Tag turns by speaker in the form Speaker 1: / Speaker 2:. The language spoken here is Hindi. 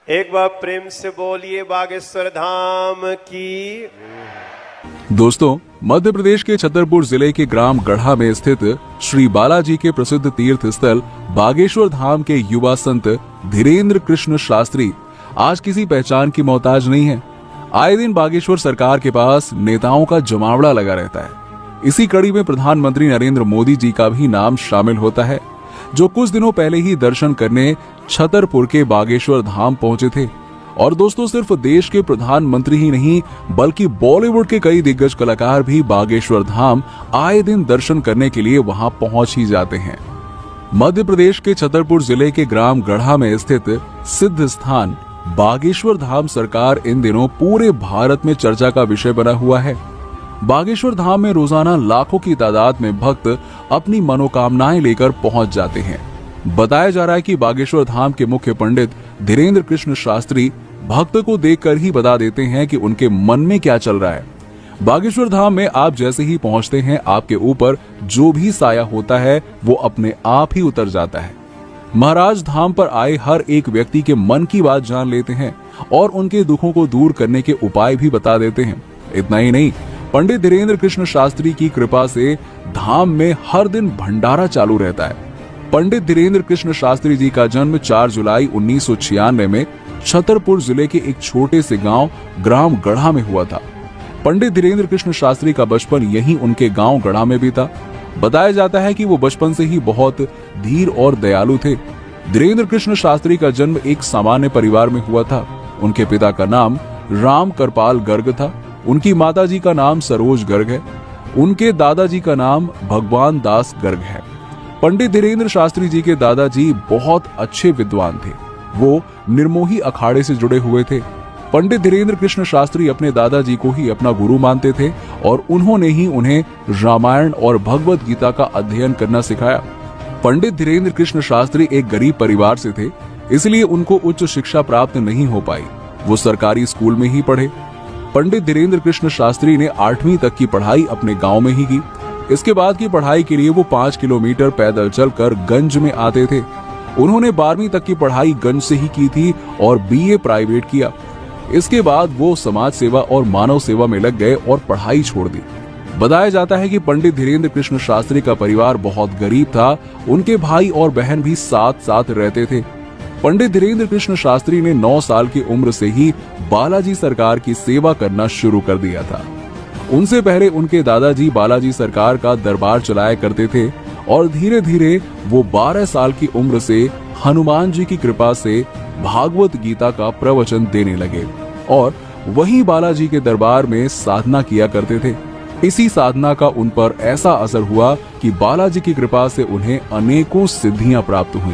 Speaker 1: एक बार प्रेम से बोलिए बागेश्वर धाम की।
Speaker 2: दोस्तों, मध्य प्रदेश के छतरपुर जिले के ग्राम गढ़ा में स्थित श्री बालाजी के प्रसिद्ध तीर्थ स्थल बागेश्वर धाम के युवा संत धीरेन्द्र कृष्ण शास्त्री आज किसी पहचान की मोहताज नहीं है। आए दिन बागेश्वर सरकार के पास नेताओं का जमावड़ा लगा रहता है। इसी कड़ी में प्रधानमंत्री नरेंद्र मोदी जी का भी नाम शामिल होता है, जो कुछ दिनों पहले ही दर्शन करने छतरपुर के बागेश्वर धाम पहुंचे थे। और दोस्तों, सिर्फ देश के प्रधानमंत्री ही नहीं बल्कि बॉलीवुड के कई दिग्गज कलाकार भी बागेश्वर धाम आए दिन दर्शन करने के लिए वहां पहुंच ही जाते हैं। मध्य प्रदेश के छतरपुर जिले के ग्राम गढ़ा में स्थित सिद्ध स्थान बागेश्वर धाम सरकार इन दिनों पूरे भारत में चर्चा का विषय बना हुआ है। बागेश्वर धाम में रोजाना लाखों की तादाद में भक्त अपनी मनोकामनाएं लेकर पहुंच जाते हैं। बताया जा रहा है कि बागेश्वर धाम के मुख्य पंडित धीरेन्द्र कृष्ण शास्त्री भक्त को देखकर ही बता देते हैं कि उनके मन में क्या चल रहा है। बागेश्वर धाम में आप जैसे ही पहुंचते हैं, आपके ऊपर जो भी साया होता है वो अपने आप ही उतर जाता है। महाराज धाम पर आए हर एक व्यक्ति के मन की बात जान लेते हैं और उनके दुखों को दूर करने के उपाय भी बता देते हैं। इतना ही नहीं, पंडित धीरेन्द्र कृष्ण शास्त्री की कृपा से धाम में हर दिन भंडारा चालू रहता है। पंडित धीरेन्द्र कृष्ण शास्त्री जी का जन्म 4 जुलाई 1996 में छतरपुर जिले के एक छोटे से गांव ग्राम गढ़ा में हुआ था। पंडित धीरेन्द्र कृष्ण शास्त्री का बचपन यहीं उनके गांव गढ़ा में बीता। बताया जाता है कि वो बचपन से ही बहुत धीर और दयालु थे। धीरेन्द्र कृष्ण शास्त्री का जन्म एक सामान्य परिवार में हुआ था। उनके पिता का नाम राम करपाल गर्ग था। उनकी माताजी का नाम सरोज गर्ग है। उनके दादाजी का नाम भगवान दास गर्ग है। पंडित धीरेन्द्र शास्त्री जी के दादाजी बहुत अच्छे विद्वान थे। वो निर्मोही अखाड़े से जुड़े हुए थे। पंडित धीरेन्द्र कृष्ण शास्त्री अपने दादाजी को ही अपना गुरु मानते थे और उन्होंने ही उन्हें रामायण और भगवत गीता का अध्ययन करना सिखाया। पंडित धीरेन्द्र कृष्ण शास्त्री एक गरीब परिवार से थे, इसलिए उनको उच्च शिक्षा प्राप्त नहीं हो पाई। वो सरकारी स्कूल में ही पढ़े। पंडित धीरेन्द्र कृष्ण शास्त्री ने 8वीं तक की पढ़ाई अपने गांव में ही की। इसके बाद की पढ़ाई के लिए वो 5 किलोमीटर पैदल चलकर गंज में आते थे। उन्होंने 12वीं तक की पढ़ाई गंज से ही की थी और बीए प्राइवेट किया। इसके बाद वो समाज सेवा और मानव सेवा में लग गए और पढ़ाई छोड़ दी। बताया जाता है कि पंडित धीरेन्द्र कृष्ण शास्त्री का परिवार बहुत गरीब था। उनके भाई और बहन भी साथ साथ रहते थे। पंडित धीरेन्द्र कृष्ण शास्त्री ने 9 साल की उम्र से ही बालाजी सरकार की सेवा करना शुरू कर दिया था। उनसे पहले उनके दादाजी बालाजी सरकार का दरबार चलाया करते थे और धीरे धीरे वो 12 साल की उम्र से हनुमान जी की कृपा से भागवत गीता का प्रवचन देने लगे और वहीं बालाजी के दरबार में साधना किया करते थे। इसी साधना का उन पर ऐसा असर हुआ कि बालाजी की कृपा से उन्हें अनेकों सिद्धियां प्राप्त हुई।